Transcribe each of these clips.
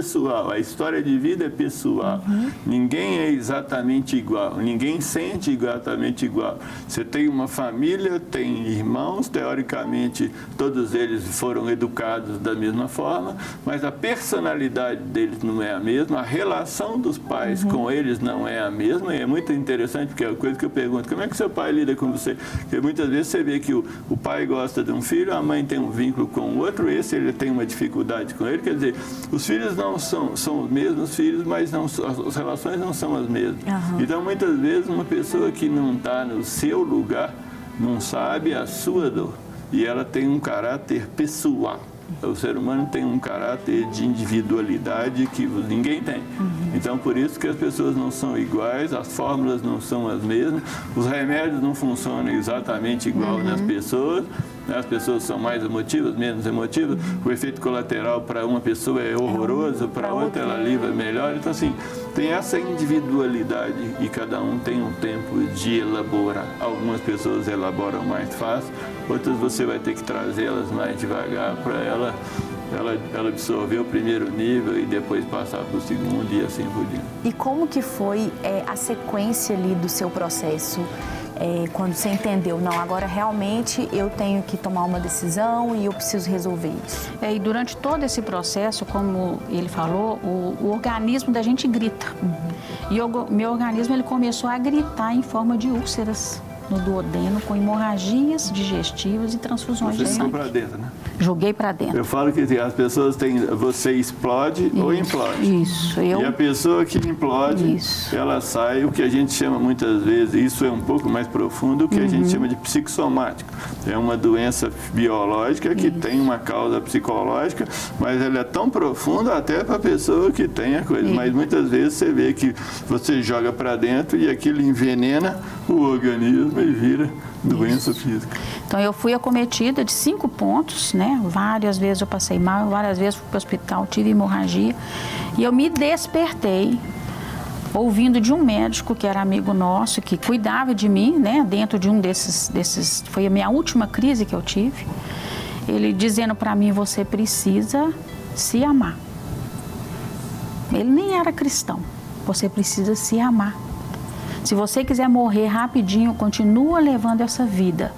pessoal, a história de vida é pessoal. Ninguém é exatamente igual, ninguém sente exatamente igual. Você tem uma família, tem irmãos, teoricamente todos eles foram educados da mesma forma, mas a personalidade deles não é a mesma, a relação dos pais com eles não é a mesma, e é muito interessante, porque é a coisa que eu pergunto, como é que seu pai lida com você? Porque muitas vezes você vê que o pai gosta de um filho, a mãe tem um vínculo com o outro, esse ele tem uma dificuldade com ele, quer dizer, os filhos não são os mesmos filhos, mas não, as relações não são as mesmas. Então, muitas vezes, uma pessoa que não está no seu lugar, não sabe a sua dor, e ela tem um caráter pessoal. O ser humano tem um caráter de individualidade que ninguém tem. Então, por isso que as pessoas não são iguais, as fórmulas não são as mesmas, os remédios não funcionam exatamente igual nas pessoas. As pessoas são mais emotivas, menos emotivas. O efeito colateral para uma pessoa é horroroso, para outra ela livra melhor. Então, assim, tem essa individualidade e cada um tem um tempo de elaborar. Algumas pessoas elaboram mais fácil, outras você vai ter que trazê-las mais devagar para ela absorver o primeiro nível e depois passar para o segundo e assim por diante. E como que foi a sequência ali do seu processo? Quando você entendeu, não, agora realmente eu tenho que tomar uma decisão e eu preciso resolver isso. E durante todo esse processo, como ele falou, o organismo da gente grita. E o meu organismo ele começou a gritar em forma de úlceras no duodeno, com hemorragias digestivas e transfusões de sangue. Você jogou para dentro, né? Joguei para dentro. Eu falo que as pessoas têm, você explode ou implode. Isso. E a pessoa que implode, ela sai, o que a gente chama muitas vezes, isso é um pouco mais profundo, o que a gente chama de psicossomático. É uma doença biológica que tem uma causa psicológica, mas ela é tão profunda até para a pessoa que tem a coisa. Mas muitas vezes você vê que você joga para dentro e aquilo envenena o organismo e vira doença física. Então, eu fui acometida de 5 pontos, né? Várias vezes eu passei mal, várias vezes fui para o hospital, tive hemorragia. E eu me despertei ouvindo de um médico que era amigo nosso, que cuidava de mim, né? Dentro de um desses... Foi a minha última crise que eu tive. Ele dizendo para mim, você precisa se amar. Ele nem era cristão. Você precisa se amar. Se você quiser morrer rapidinho, continua levando essa vida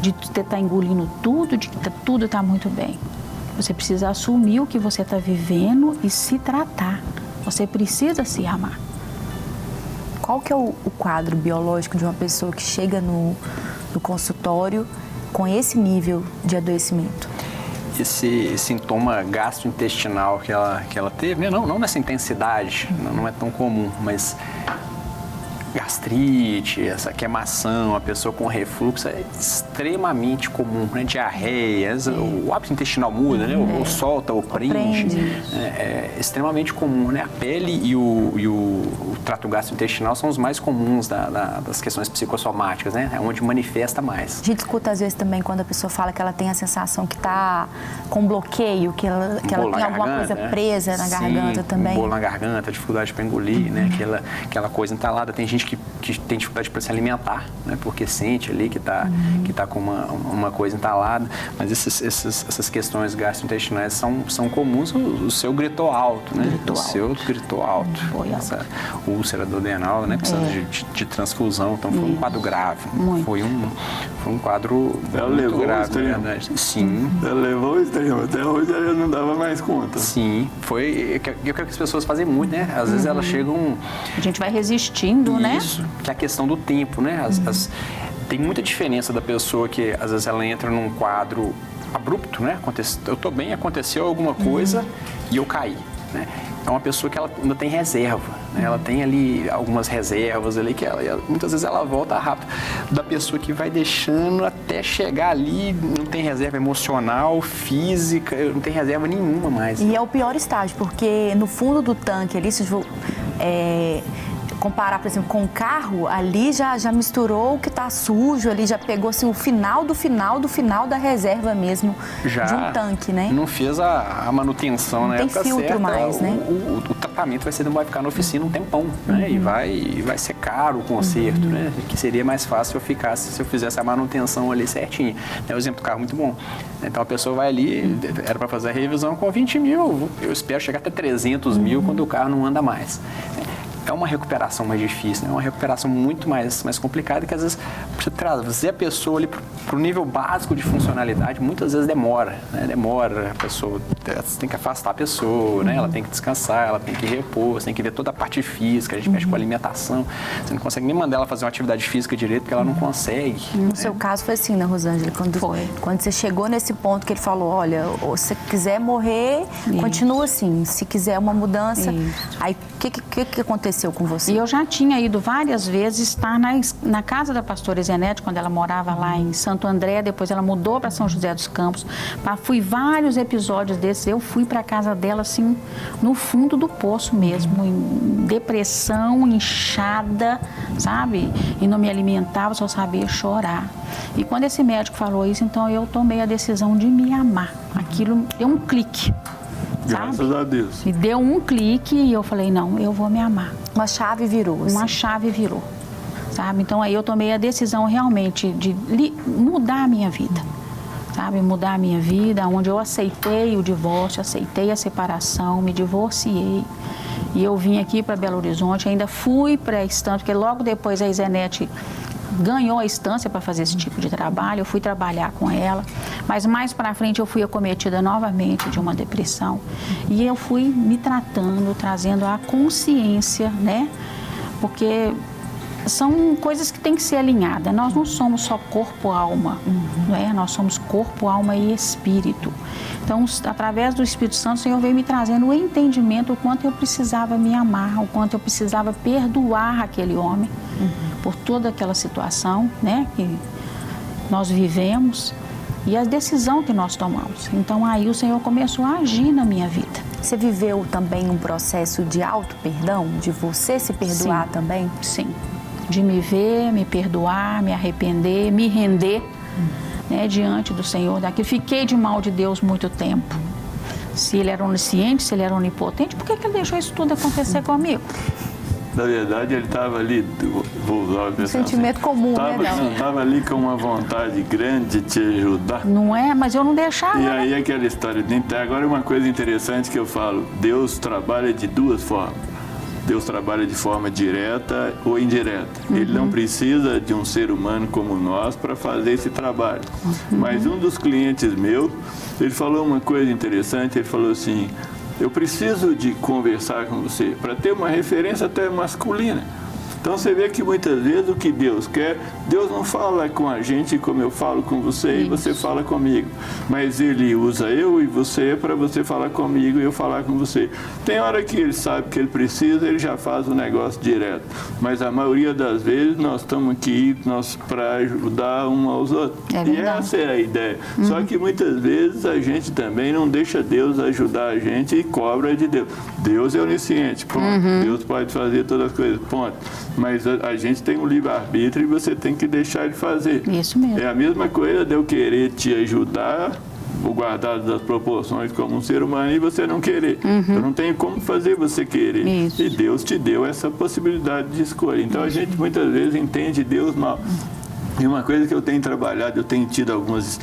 de você estar engolindo tudo, de que tudo está muito bem. Você precisa assumir o que você está vivendo e se tratar. Você precisa se amar. Qual que é o quadro biológico de uma pessoa que chega no consultório com esse nível de adoecimento? Esse sintoma gastrointestinal que ela teve, né? Não nessa intensidade, não é tão comum, mas gastrite, essa queimação, a pessoa com refluxo é extremamente comum, né? Diarreias, o hábito intestinal muda, né? Ou solta, ou prende. É extremamente comum, né? A pele e o trato gastrointestinal são os mais comuns das questões psicossomáticas, né? É onde manifesta mais. A gente escuta às vezes também quando a pessoa fala que ela tem a sensação que está com bloqueio, que ela tem alguma coisa presa na garganta também. Bolo na garganta, dificuldade para engolir, né? Aquela coisa entalada. Tem gente que tem dificuldade para se alimentar, né? Porque sente ali que tá com uma coisa entalada. Mas essas questões gastrointestinais são comuns. O seu gritou alto, né? O seu gritou alto. Essa úlcera duodenal, né? Precisa de transfusão. Então, foi um quadro grave. Foi um quadro muito grave, na verdade. Sim. Ela levou o extremo. Até hoje ela não dava mais conta. Sim. Eu quero que as pessoas fazem muito, né? Às vezes elas chegam... A gente vai resistindo, né? Isso, que é a questão do tempo, né? Tem muita diferença da pessoa que, às vezes, ela entra num quadro abrupto, né? Eu tô bem, aconteceu alguma coisa e eu caí, né? É uma pessoa que ela ainda tem reserva, né? Ela tem ali algumas reservas ali que muitas vezes ela volta rápido. Da pessoa que vai deixando até chegar ali, não tem reserva emocional, física, não tem reserva nenhuma mais. E é o pior estágio, porque no fundo do tanque ali, comparar, por exemplo, com o carro, ali já misturou o que está sujo, ali já pegou assim, o final do final da reserva mesmo de um tanque, né? Não fez a manutenção na época certa. Não tem filtro mais, né? O tratamento vai ficar na oficina um tempão, né? E vai ser caro o conserto, né? Que seria mais fácil se eu fizesse a manutenção ali certinho. O exemplo do carro muito bom. Então a pessoa vai ali, era para fazer a revisão com 20 mil, eu espero chegar até 300 mil quando o carro não anda mais. É uma recuperação mais difícil, né? É uma recuperação muito mais complicada, que às vezes você trazer a pessoa ali para o nível básico de funcionalidade, muitas vezes demora, né? Demora, a pessoa, você tem que afastar a pessoa, né? Ela tem que descansar, ela tem que repor, você tem que ver toda a parte física, a gente mexe com a alimentação, você não consegue nem mandar ela fazer uma atividade física direito, porque ela não consegue. No seu caso foi assim, né, Rosângela? Quando você chegou nesse ponto que ele falou, olha, se quiser morrer, continua assim, se quiser uma mudança, aí o que aconteceu com você? E eu já tinha ido várias vezes estar na casa da pastora Zenete, quando ela morava lá em Santo André, depois ela mudou para São José dos Campos. Fui vários episódios desses, eu fui para a casa dela assim, no fundo do poço mesmo, em depressão, inchada, sabe? E não me alimentava, só sabia chorar. E quando esse médico falou isso, então eu tomei a decisão de me amar. Aquilo deu um clique. Graças a Deus. Me deu um clique e eu falei, não, eu vou me amar. Uma chave virou. Assim. Uma chave virou, sabe? Então aí eu tomei a decisão realmente de mudar a minha vida, sabe? Mudar a minha vida, onde eu aceitei o divórcio, aceitei a separação, me divorciei. E eu vim aqui para Belo Horizonte, ainda fui para a estância, porque logo depois a Zenete ganhou a estância para fazer esse tipo de trabalho, eu fui trabalhar com ela, mas mais para frente eu fui acometida novamente de uma depressão e eu fui me tratando, trazendo a consciência, né? Porque são coisas que têm que ser alinhadas. Nós não somos só corpo, alma, não é? Nós somos corpo, alma e espírito. Então, através do Espírito Santo, o Senhor veio me trazendo o entendimento, o quanto eu precisava me amar, o quanto eu precisava perdoar aquele homem por toda aquela situação, né, que nós vivemos e a decisão que nós tomamos. Então, aí o Senhor começou a agir na minha vida. Você viveu também um processo de auto-perdão, de você se perdoar também? Sim, de me ver, me perdoar, me arrepender, me render, né, diante do Senhor. Daquilo fiquei de mal de Deus muito tempo. Se Ele era onisciente, se Ele era onipotente, por que Ele deixou isso tudo acontecer comigo? Na verdade, ele estava ali, vou usar o sentimento assim, comum, né? Estava ali com uma vontade grande de te ajudar. Não é? Mas eu não deixava. E aí aquela história. Agora, uma coisa interessante que eu falo, Deus trabalha de duas formas. Deus trabalha de forma direta ou indireta. Ele não precisa de um ser humano como nós para fazer esse trabalho. Mas um dos clientes meu, ele falou uma coisa interessante, ele falou assim, eu preciso de conversar com você para ter uma referência até masculina. Então você vê que muitas vezes o que Deus quer, Deus não fala com a gente como eu falo com você e você fala comigo. Mas Ele usa eu e você para você falar comigo e eu falar com você. Tem hora que Ele sabe que Ele precisa, Ele já faz o negócio direto. Mas a maioria das vezes nós estamos aqui para ajudar um aos outros. E essa é a ideia. Só que muitas vezes a gente também não deixa Deus ajudar a gente e cobra de Deus. Deus é onisciente, ponto. Deus pode fazer todas as coisas, ponto. Mas a gente tem um livre-arbítrio e você tem que deixar ele fazer. Isso mesmo. É a mesma coisa de eu querer te ajudar, guardado das proporções como um ser humano, e você não querer. Eu não tenho como fazer você querer. Isso. E Deus te deu essa possibilidade de escolha. Então a gente muitas vezes entende Deus mal. E uma coisa que eu tenho trabalhado, eu tenho tido algumas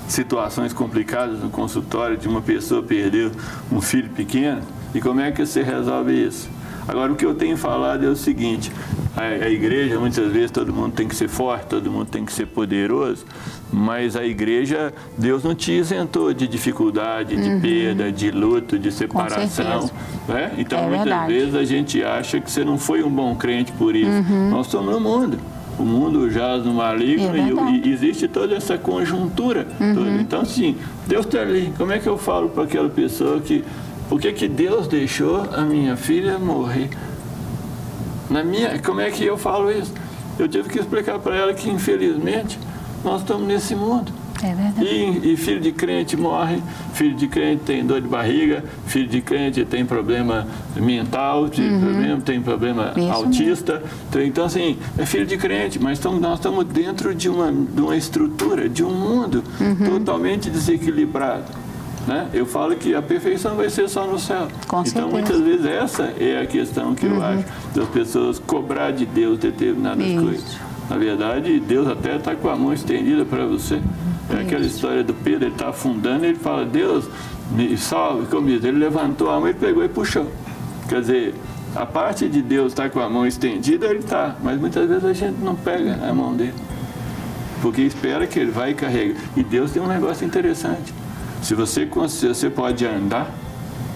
situações complicadas no consultório de uma pessoa perdeu um filho pequeno, e como é que você resolve isso? Agora, o que eu tenho falado é o seguinte, a igreja, muitas vezes, todo mundo tem que ser forte, todo mundo tem que ser poderoso, mas a igreja, Deus não te isentou de dificuldade, de perda, de luto, de separação. Né? Então, muitas vezes, a gente acha que você não foi um bom crente por isso. Nós estamos no mundo. O mundo jaz no maligno e existe toda essa conjuntura toda. Então, sim, Deus está ali. Como é que eu falo para aquela pessoa que... Por que Deus deixou a minha filha morrer? Como é que eu falo isso? Eu tive que explicar para ela que, infelizmente, nós estamos nesse mundo. É verdade. E filho de crente morre, filho de crente tem dor de barriga, filho de crente tem problema mental, tem problema autista. Então, assim, é filho de crente, mas nós estamos dentro de uma estrutura, de um mundo totalmente desequilibrado. Né? Eu falo que a perfeição vai ser só no céu. Com então, certeza. muitas vezes, essa é a questão que eu acho das pessoas cobrar de Deus determinadas coisas. Na verdade, Deus até está com a mão estendida para você. É aquela história do Pedro, ele está afundando, ele fala, Deus, me salve, como diz, ele levantou a mão, ele pegou e puxou. Quer dizer, a parte de Deus está com a mão estendida, ele está, mas muitas vezes a gente não pega a mão dele, porque espera que ele vai e carrega. E Deus tem um negócio interessante. Se você pode andar,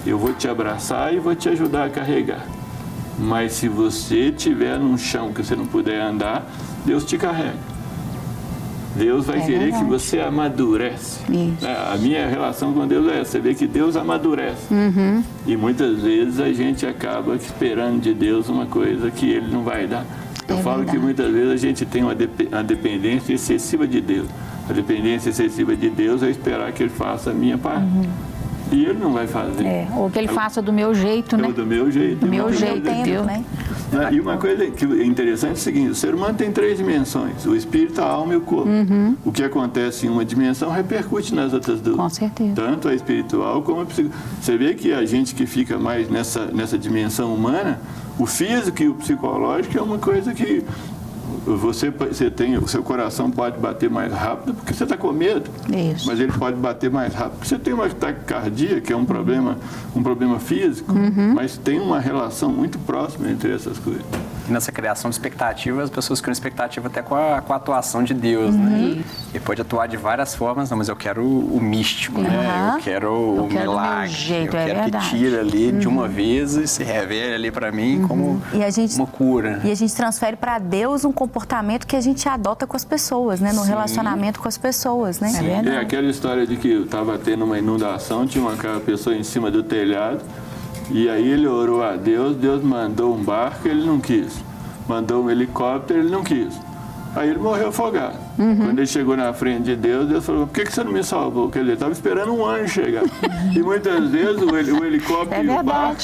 eu vou te abraçar e vou te ajudar a carregar. Mas se você estiver num chão que você não puder andar, Deus te carrega. Deus vai querer que você amadurece. A minha relação com Deus é essa. Você vê que Deus amadurece. E muitas vezes a gente acaba esperando de Deus uma coisa que Ele não vai dar. Eu falo que muitas vezes a gente tem uma dependência excessiva de Deus. A dependência excessiva de Deus é esperar que Ele faça a minha parte. E Ele não vai fazer. Ou que Ele faça do meu jeito, né? Do meu jeito. Do meu jeito, Deus. Né? E uma coisa que é interessante é o seguinte, o ser humano tem 3 dimensões, o espírito, a alma e o corpo. O que acontece em uma dimensão repercute nas outras 2. Com certeza. Tanto a espiritual como a psicológica. Você vê que a gente que fica mais nessa dimensão humana, o físico e o psicológico é uma coisa que você tem, o seu coração pode bater mais rápido porque você está com medo. Isso. Mas ele pode bater mais rápido porque você tem uma taquicardia, que é um problema físico, mas tem uma relação muito próxima entre essas coisas. E nessa criação de expectativa, as pessoas criam expectativa até com a atuação de Deus, né? Ele pode atuar de várias formas, não, mas eu quero o místico, né? Eu quero o milagre. Jeito, eu quero que tire ali de uma vez e se revele ali para mim como uma cura. E a gente transfere para Deus um comportamento que a gente adota com as pessoas, né? No relacionamento com as pessoas, né? É verdade. É aquela história de que eu estava tendo uma inundação, tinha uma pessoa em cima do telhado, e aí ele orou a Deus, Deus mandou um barco, ele não quis. Mandou um helicóptero, ele não quis. Aí ele morreu afogado. Quando ele chegou na frente de Deus, Deus falou, por que você não me salvou? Quer dizer, estava esperando um anjo chegar. E muitas vezes o helicóptero e o barco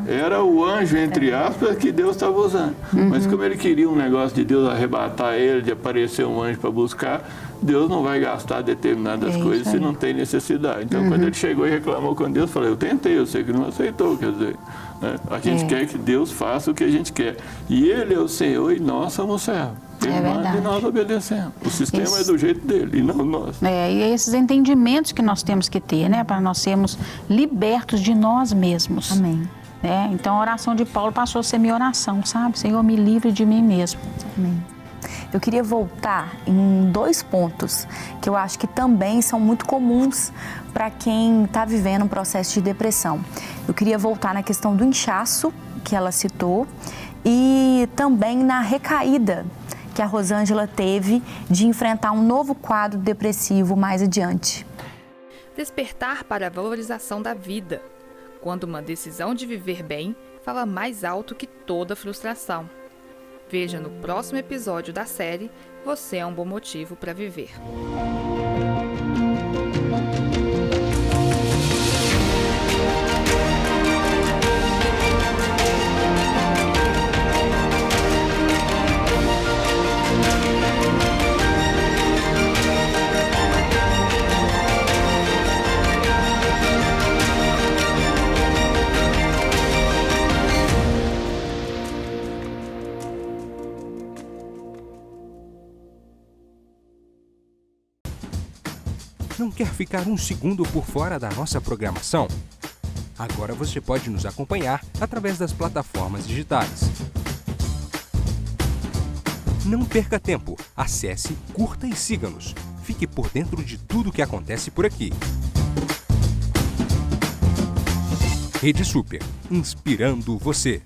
era o anjo, entre aspas, que Deus estava usando. Mas como ele queria um negócio de Deus arrebatar ele, de aparecer um anjo para buscar, Deus não vai gastar determinadas coisas se não tem necessidade. Então, quando ele chegou e reclamou com Deus, falou, eu tentei, eu sei que não aceitou, quer dizer, né? A gente quer que Deus faça o que a gente quer. E Ele é o Senhor e nós somos servos. Ele manda e nós obedecemos. O sistema é do jeito dele e não nós. E é esses entendimentos que nós temos que ter, né? Para nós sermos libertos de nós mesmos. Amém. Então, a oração de Paulo passou a ser minha oração, sabe? Senhor, me livre de mim mesmo. Amém. Eu queria voltar em 2 pontos que eu acho que também são muito comuns para quem está vivendo um processo de depressão. Eu queria voltar na questão do inchaço, que ela citou, e também na recaída que a Rosângela teve de enfrentar um novo quadro depressivo mais adiante. Despertar para a valorização da vida, quando uma decisão de viver bem fala mais alto que toda frustração. Veja no próximo episódio da série Você é um Bom Motivo para Viver. Não quer ficar um segundo por fora da nossa programação? Agora você pode nos acompanhar através das plataformas digitais. Não perca tempo. Acesse, curta e siga-nos. Fique por dentro de tudo o que acontece por aqui. Rede Super, inspirando você.